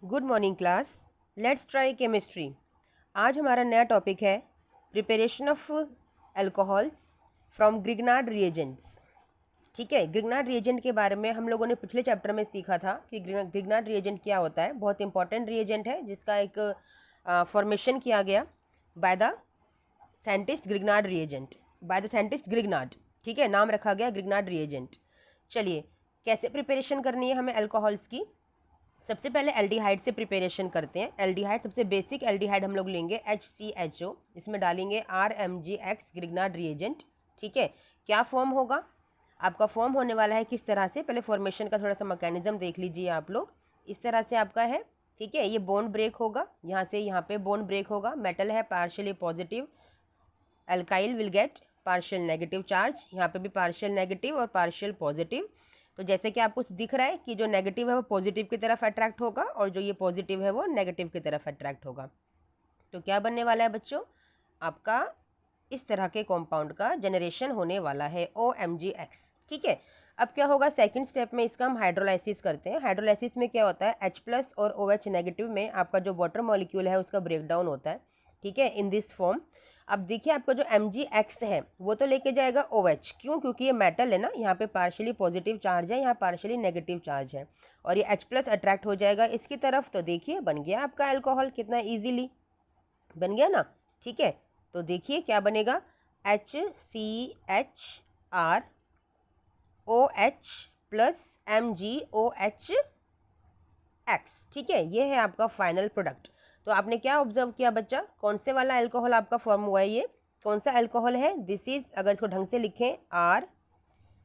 Good morning class. Let's try chemistry. आज हमारा नया टॉपिक है preparation of alcohols from Grignard reagents. ठीक है, ग्रिग्नार्ड रिएजेंट के बारे में हम लोगों ने पिछले चैप्टर में सीखा था कि ग्रिग्नार्ड रिएजेंट क्या होता है। बहुत इंपॉर्टेंट रिएजेंट है जिसका एक फॉर्मेशन किया गया by the scientist Grignard reagent, by the scientist Grignard. ठीक है, नाम रखा गया ग्रिग्नार्ड रिएजेंट। चलिए, कैसे प्रिपरेशन करनी है हमें अल्कोहल्स की। सबसे पहले एल्डिहाइड से प्रिपरेशन करते हैं। एल्डिहाइड, सबसे बेसिक एल्डिहाइड हम लोग लेंगे HCHO, इसमें डालेंगे RMgX ग्रिग्नार्ड रिएजेंट। ठीक है, क्या फॉर्म होगा आपका, फॉर्म होने वाला है किस तरह से, पहले फॉर्मेशन का थोड़ा सा मैकेनिज्म देख लीजिए आप लोग। इस तरह से आपका है, ठीक है, ये बॉन्ड ब्रेक होगा, यहाँ से यहाँ पे बॉन्ड ब्रेक होगा। मेटल है partially positive, alkyl will get partial negative charge, यहाँ पे भी पार्शियल नेगेटिव और पार्शियल पॉजिटिव। तो जैसे कि आपको दिख रहा है कि जो नेगेटिव है वो पॉजिटिव की तरफ अट्रैक्ट होगा और जो ये पॉजिटिव है वो नेगेटिव की तरफ अट्रैक्ट होगा। तो क्या बनने वाला है बच्चों, आपका इस तरह के कंपाउंड का जनरेशन होने वाला है OMgX। ठीक है, अब क्या होगा, सेकंड स्टेप में इसका हम हाइड्रोलाइसिस करते हैं। हाइड्रोलाइसिस में क्या होता है, H+ और OH नेगेटिव में आपका जो वाटर मॉलिक्यूल है उसका ब्रेकडाउन होता है। ठीक है, इन दिस फॉर्म। अब देखिए, आपका जो Mgx है वो तो लेके जाएगा OH, क्यों, क्योंकि ये मेटल है ना, यहाँ पे पार्शियली पॉजिटिव चार्ज है, यहाँ पार्शियली नेगेटिव चार्ज है, और ये H+ अट्रैक्ट हो जाएगा इसकी तरफ। तो देखिए बन गया आपका अल्कोहल, कितना ईजीली बन गया ना। ठीक है, तो देखिए क्या बनेगा, HCHR OH plus MgOH X। ठीक है, ये है आपका फाइनल प्रोडक्ट। तो आपने क्या ऑब्जर्व किया बच्चा, कौन से वाला अल्कोहल आपका फॉर्म हुआ है, ये कौन सा अल्कोहल है, दिस इज, अगर इसको ढंग से लिखें,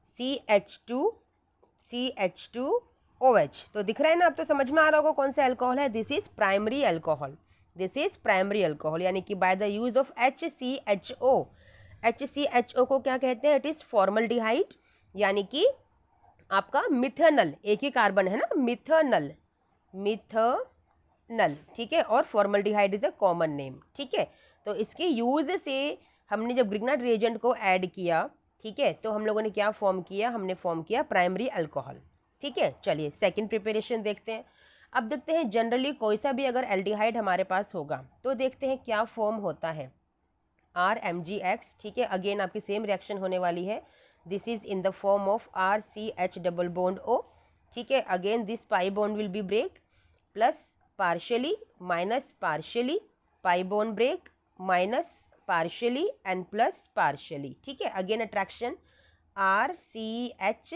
RCH2OH। तो दिख रहा है ना, अब तो समझ में आ रहा होगा कौन सा अल्कोहल है, this is primary alcohol. This is primary alcohol, यानी कि by the use of HCHO। HCHO को क्या कहते हैं, इट इज फॉर्मल्डिहाइड, यानी कि आपका मिथेनल, एक ही कार्बन है ना, मिथेनल। ठीक है, और formaldehyde is a common name. ठीक है, तो इसके यूज से हमने जब ग्रिग्नार्ड रिएजेंट को ऐड किया, ठीक है, तो हम लोगों ने क्या फॉर्म किया, हमने फॉर्म किया प्राइमरी अल्कोहल। ठीक है, चलिए सेकंड प्रिपरेशन देखते हैं। अब देखते हैं जनरली कोई सा भी अगर एल्डिहाइड हमारे पास होगा तो देखते हैं क्या फॉर्म होता है, RMgX। ठीक है, अगेन आपकी सेम रिएक्शन होने वाली है, this is in the form of RCH double bond O। ठीक है, again this pi bond will be break, plus partially minus partially, pi bond break minus partially and plus partially। ठीक है, again attraction, RCH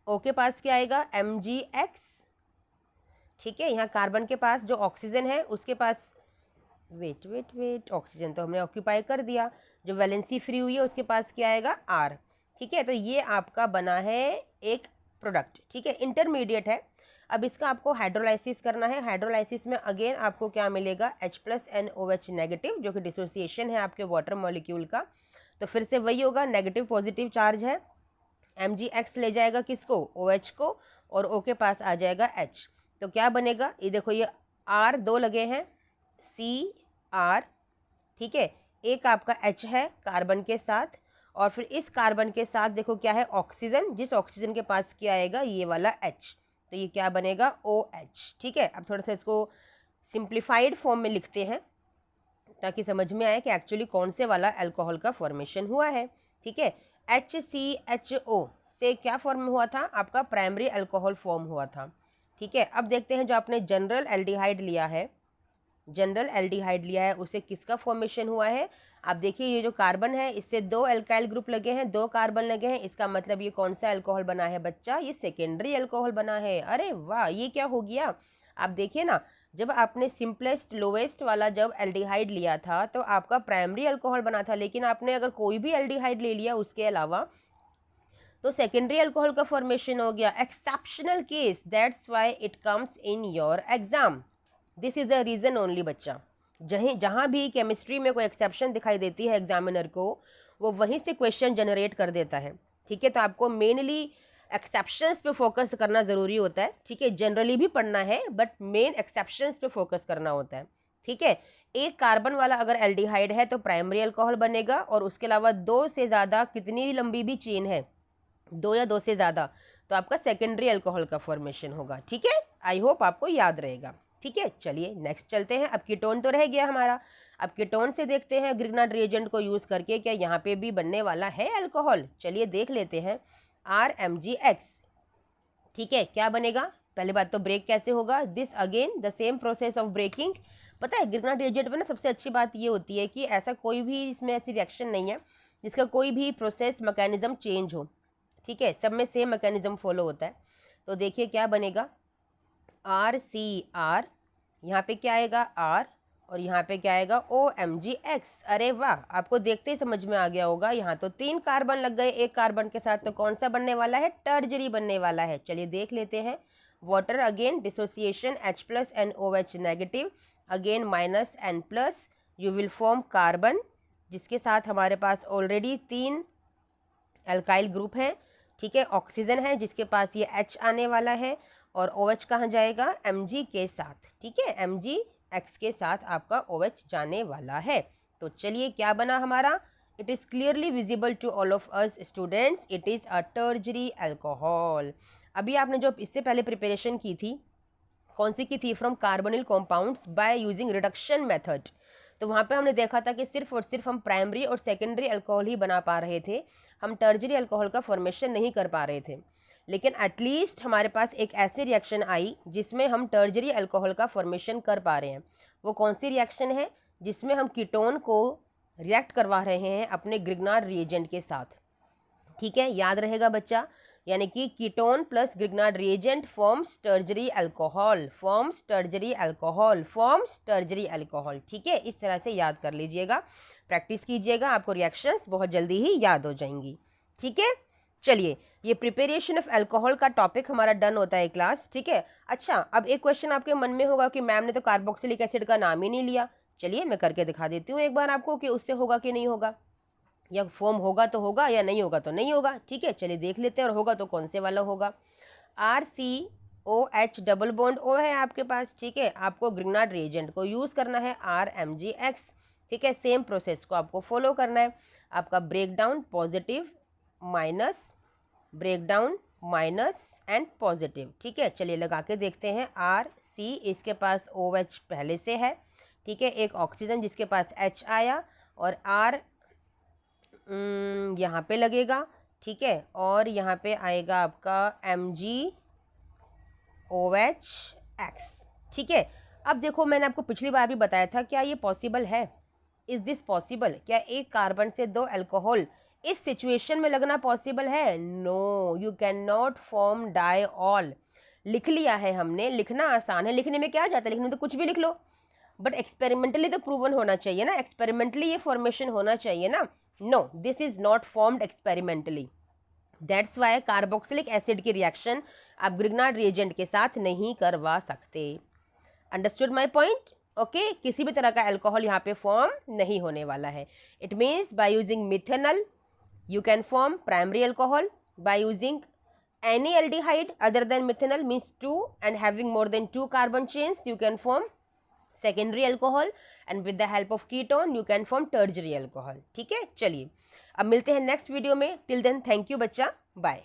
O के पास क्या आएगा, MgX। ठीक है, यहाँ कार्बन के पास जो ऑक्सीजन है उसके पास, वेट, ऑक्सीजन तो हमने ऑक्यूपाई कर दिया, जो वैलेंसी फ्री हुई है उसके पास क्या आएगा, R। ठीक है, तो ये आपका बना है एक प्रोडक्ट। ठीक है, इंटरमीडिएट है। अब इसका आपको हाइड्रोलाइसिस करना है। हाइड्रोलाइसिस में अगेन आपको क्या मिलेगा, H+NOH नेगेटिव, जो कि डिसोसिएशन है आपके वाटर मॉलिक्यूल का। तो फिर से वही होगा, नेगेटिव पॉजिटिव चार्ज है, MgX ले जाएगा किसको, OH को, और O के पास आ जाएगा H। तो क्या बनेगा, ये देखो, ये R दो लगे हैं, CR। ठीक है, एक आपका H है कार्बन के साथ, और फिर इस कार्बन के साथ देखो क्या है, ऑक्सीजन, जिस ऑक्सीजन के पास क्या आएगा, ये वाला H। तो ये क्या बनेगा, OH। ठीक है, अब थोड़ा सा इसको सिंप्लीफाइड फॉर्म में लिखते हैं ताकि समझ में आए कि एक्चुअली कौन से वाला अल्कोहल का फॉर्मेशन हुआ है। ठीक है, HCHO से क्या फॉर्म हुआ था, आपका प्राइमरी अल्कोहल फॉर्म हुआ था। ठीक है, अब देखते हैं जो आपने जनरल एल्डिहाइड लिया है, जनरल एल्डिहाइड लिया है उसे किसका फॉर्मेशन हुआ है। आप देखिए, ये जो कार्बन है इससे दो अल्काइल ग्रुप लगे हैं, दो कार्बन लगे हैं, इसका मतलब ये कौन सा अल्कोहल बना है बच्चा, ये सेकेंडरी अल्कोहल बना है। अरे वाह, ये क्या हो गया, आप देखिए ना, जब आपने सिंपलेस्ट लोवेस्ट वाला जब एल्डिहाइड लिया था तो आपका प्राइमरी अल्कोहल बना था, लेकिन आपने अगर कोई भी एल्डिहाइड ले लिया उसके अलावा तो सेकेंडरी अल्कोहल का फॉर्मेशन हो गया। Exceptional case, that's why it comes in your exam, this is the reason only बच्चा। जहाँ भी केमिस्ट्री में कोई एक्सेप्शन दिखाई देती है एग्जामिनर को, वो वहीं से क्वेश्चन जनरेट कर देता है। ठीक है, तो आपको मेनली एक्सेप्शंस पे फोकस करना ज़रूरी होता है। ठीक है, जनरली भी पढ़ना है बट मेन एक्सेप्शंस पे फोकस करना होता है। ठीक है, एक कार्बन वाला अगर एल्डिहाइड है तो प्राइमरी अल्कोहल बनेगा, और उसके अलावा दो से ज़्यादा, कितनी लंबी भी चेन है, दो या दो से ज़्यादा, तो आपका सेकेंडरी अल्कोहल का फॉर्मेशन होगा। ठीक है, आई होप आपको याद रहेगा। ठीक है, चलिए नेक्स्ट चलते हैं। अब कीटोन तो रह गया हमारा, अब कीटोन से देखते हैं ग्रिग्नार्ड रिएजेंट को यूज़ करके क्या यहाँ पे भी बनने वाला है अल्कोहल। चलिए देख लेते हैं RMgX। ठीक है, क्या बनेगा? पहले बात तो ब्रेक कैसे होगा? This again the same process of breaking. पता है ग्रिग्नार्ड रिएजेंट में ना सबसे अच्छी बात ये होती है कि ऐसा कोई भी इसमें ऐसी रिएक्शन नहीं है जिसका कोई भी प्रोसेस मैकेनिज्म चेंज हो। ठीक है, सब में सेम मैकेनिज्म फॉलो होता है। तो देखिए क्या बनेगा, RCR, यहाँ पे क्या आएगा R, और यहाँ पे क्या आएगा OMgX। अरे वाह, आपको देखते ही समझ में आ गया होगा। यहाँ तो 3 कार्बन लग गए एक कार्बन के साथ, तो कौन सा बनने वाला है? टर्जरी बनने वाला है। चलिए देख लेते हैं। Water again dissociation H+ and OH negative, again -N+, you will form carbon जिसके साथ हमारे पास ऑलरेडी 3 अल्काइल ग्रुप हैं। ठीक है, ऑक्सीजन है जिसके पास ये H आने वाला है, और OH कहाँ जाएगा? Mg के साथ। ठीक है, MgX के साथ आपका OH जाने वाला है। तो चलिए क्या बना हमारा? It is clearly visible to all of us students, it is a tertiary alcohol. अभी आपने जो इससे पहले प्रिपरेशन की थी, कौन सी की थी? From carbonyl compounds by using reduction method. तो वहाँ पे हमने देखा था कि सिर्फ और सिर्फ हम प्राइमरी और सेकेंडरी अल्कोहल ही बना पा रहे थे, हम टर्जरी अल्कोहल का फॉर्मेशन नहीं कर पा रहे थे। लेकिन एटलीस्ट हमारे पास एक ऐसी रिएक्शन आई जिसमें हम टर्जरी अल्कोहल का फॉर्मेशन कर पा रहे हैं। वो कौन सी रिएक्शन है? जिसमें हम कीटोन को रिएक्ट करवा रहे हैं अपने ग्रिग्नार्ड रिएजेंट के साथ। ठीक है, याद रहेगा बच्चा, यानी कि ketone plus Grignard reagent forms टर्जरी alcohol, forms टर्जरी alcohol, forms टर्जरी alcohol. ठीक है, इस तरह से याद कर लीजिएगा, प्रैक्टिस कीजिएगा, आपको रिएक्शंस बहुत जल्दी ही याद हो जाएंगी। ठीक है, चलिए ये प्रिपरेशन ऑफ अल्कोहल का टॉपिक हमारा डन होता है क्लास। ठीक है, अच्छा अब एक क्वेश्चन आपके मन में होगा कि मैम ने तो कार्बोक्सिलिक एसिड का नाम ही नहीं लिया। चलिए मैं करके दिखा देती हूँ एक बार आपको कि उससे होगा कि नहीं होगा, या फॉर्म होगा तो होगा या नहीं होगा तो नहीं होगा। ठीक है, चलिए देख लेते हैं, और होगा तो कौन से वाला होगा? RCOH डबल बॉन्ड O है आपके पास। ठीक है, आपको ग्रिग्नार्ड रिएजेंट को यूज़ करना है RMgX। ठीक है, सेम प्रोसेस को आपको फॉलो करना है। आपका breakdown positive minus, breakdown minus and positive. ठीक है, चलिए लगा के देखते हैं। RC, इसके पास OH पहले से है। ठीक है, एक ऑक्सीजन जिसके पास H आया, और R यहाँ पे लगेगा। ठीक है, और यहाँ पे आएगा आपका MgOH X। ठीक है, अब देखो मैंने आपको पिछली बार भी बताया था, क्या ये पॉसिबल है? Is this possible? क्या एक कार्बन से 2 अल्कोहल इस सिचुएशन में लगना पॉसिबल है? No, you can not form dial. लिख लिया है हमने, लिखना आसान है, लिखने में क्या जाता है, लिखने में तो कुछ भी लिख लो, बट एक्सपेरिमेंटली तो प्रूवन होना चाहिए ना, एक्सपेरिमेंटली ये फॉर्मेशन होना चाहिए ना। No, this is not formed experimentally. That's why carboxylic acid की रिएक्शन आप ग्रिग्नार्ड रिएजेंट के साथ नहीं करवा सकते। Understood my point? ओके, किसी भी तरह का अल्कोहल यहाँ पे फॉर्म नहीं होने वाला है। It means by using methanol you can form primary alcohol. By using any aldehyde other than methanol means 2 and having more than 2 carbon chains, you can form secondary alcohol, and with the help of ketone you can form tertiary alcohol. ठीक है, चलिए अब मिलते हैं next video में। Till then thank you बच्चा, bye.